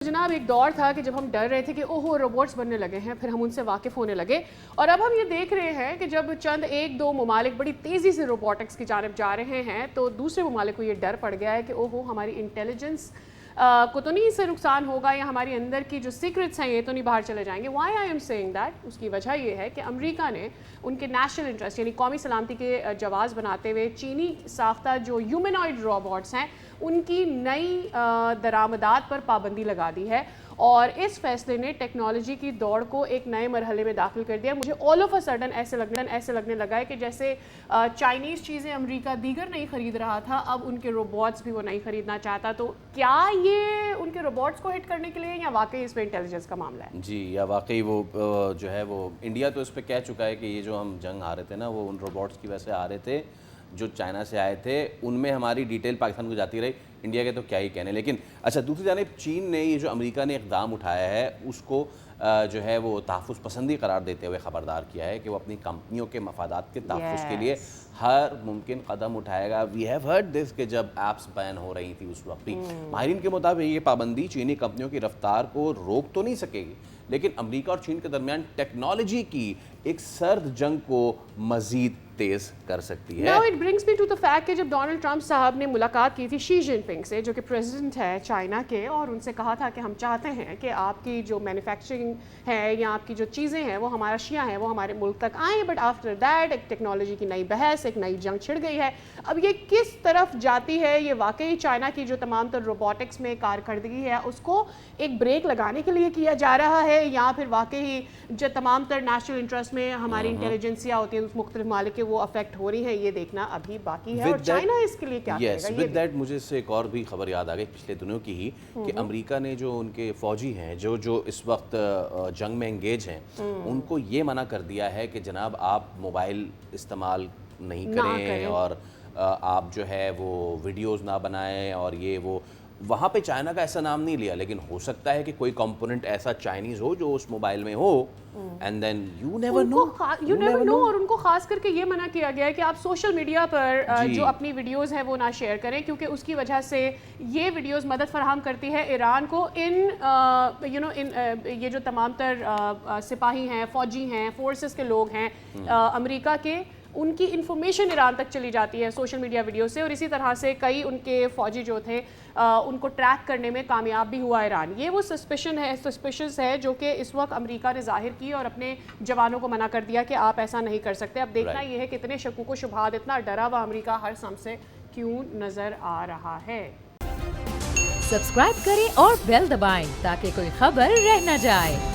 जनाब एक दौर था कि जब हम डर रहे थे कि ओहो रोबोट्स बनने लगे हैं, फिर हम उनसे वाकिफ़ होने लगे और अब हम ये देख रहे हैं कि जब चंद एक दो ममालिक बड़ी तेज़ी से रोबोटिक्स की जानब जा रहे हैं तो दूसरे ममालिक को ये डर पड़ गया है कि ओहो हमारी इंटेलिजेंस को तो नहीं इससे नुकसान होगा या हमारी अंदर की जो सीक्रेट्स हैं ये तो नहीं बाहर चले जाएंगे। Why I am saying that, उसकी वजह ये है कि अमेरिका ने उनके नेशनल इंटरेस्ट यानी कौमी सलामती के जवाज़ बनाते हुए चीनी साख्ता जो ह्यूमनॉइड रोबोट्स हैं उनकी नई दरामदात पर पाबंदी लगा दी है और इस फैसले ने टेक्नोलॉजी की दौड़ को एक नए मरहले में दाखिल कर दिया। मुझे ऑल ऑफ अ सडन ऐसे लगने लगा है कि जैसे चाइनीज़ चीज़ें अमेरिका दीगर नहीं ख़रीद रहा था, अब उनके रोबोट्स भी वो नहीं ख़रीदना चाहता। तो क्या ये उनके रोबोट्स को हिट करने के लिए या वाकई इसमें इंटेलिजेंस का मामला है? जी, या वाकई वो जो है वो इंडिया तो इस पर कह चुका है कि ये जो हम जंग हारे थे ना वो उन रोबोट्स की वजह से हारे थे जो चाइना से आए थे, उनमें हमारी डिटेल पाकिस्तान को जाती रही। इंडिया के तो क्या ही कहने। लेकिन अच्छा, दूसरी जानिब चीन ने ये जो अमेरिका ने इक़दाम उठाया है उसको जो है वो तहफ़्फ़ुज़ पसंदी करार देते हुए ख़बरदार किया है कि वो अपनी कंपनियों के मफादात के तहफ़्फ़ुज़ के लिए हर मुमकिन कदम उठाएगा। वी हैव हर्ड दिस कि जब ऐप्स बैन हो रही थी उस वक्त भी माहिरीन के मुताबिक ये पाबंदी चीनी कंपनियों की रफ्तार को रोक तो नहीं सकेगी, लेकिन अमेरिका और चीन के दरमियान टेक्नोलॉजी की एक सर्द जंग को मज़ीद तेज़ कर सकती है। Now it brings me to the fact कि जब डोनाल्ड ट्रंप साहब ने मुलाकात की थी शी जिनपिंग से जो कि प्रेसिडेंट है चाइना के, और उनसे कहा था कि हम चाहते हैं कि आपकी जो मैन्युफैक्चरिंग है या आपकी जो चीज़ें हैं वो हमारा अशिया हैं वो हमारे मुल्क तक आएँ, बट आफ्टर दैट एक टेक्नोलॉजी की नई बहस, एक नई जंग छिड़ गई है। अब ये किस तरफ जाती है, ये वाकई चाइना की जो तमाम तर रोबोटिक्स में कारकर्दगी है उसको एक ब्रेक लगाने के लिए किया जा रहा है या फिर वाकई जो तमाम तर नेशनल इंटरेस्ट में हमारी इंटेलिजेंसिया होती है उस मुख्तलिफ मालिक के वो अफेक्ट हो रही है, ये देखना अभी बाकी है। और चाइना इसके लिए क्या करेगा? विद दैट मुझे इससे एक और भी खबर याद आ गई पिछले दिनों की ही कि अमेरिका ने जो उनके फौजी हैं जो इस वक्त जंग में एंगेज हैं उनको ये मना कर दिया है कि जनाब आप मोबाइल इस्तेमाल नहीं करें और आप जो है वो वीडियोज़ ना बनाएं और ये वो। वहाँ पे चाइना का ऐसा नाम नहीं लिया, लेकिन हो सकता है कि कोई कंपोनेंट ऐसा चाइनीज़ हो जो उस मोबाइल में हो and then you never know. और उनको खास करके ये मना किया गया है कि आप सोशल मीडिया पर जो अपनी वीडियोस हैं वो ना शेयर करें, क्योंकि उसकी वजह से ये वीडियोस मदद फराहम करती है ईरान को इन ये जो तमाम तर सिपाही हैं, फौजी हैं, फोर्सेस के लोग हैं अमेरिका के, उनकी इन्फॉर्मेशन ईरान तक चली जाती है सोशल मीडिया वीडियो से, और इसी तरह से कई उनके फ़ौजी जो थे उनको ट्रैक करने में कामयाब भी हुआ ईरान। ये वो सस्पिशस है जो कि इस वक्त अमेरिका ने जाहिर की और अपने जवानों को मना कर दिया कि आप ऐसा नहीं कर सकते। अब देखना ये है कि इतने शक्कों को शुबहात, इतना डरा हुआ अमेरिका हर सम से क्यों नज़र आ रहा है। सब्सक्राइब करें और बेल दबाएं ताकि कोई खबर रह न जाए।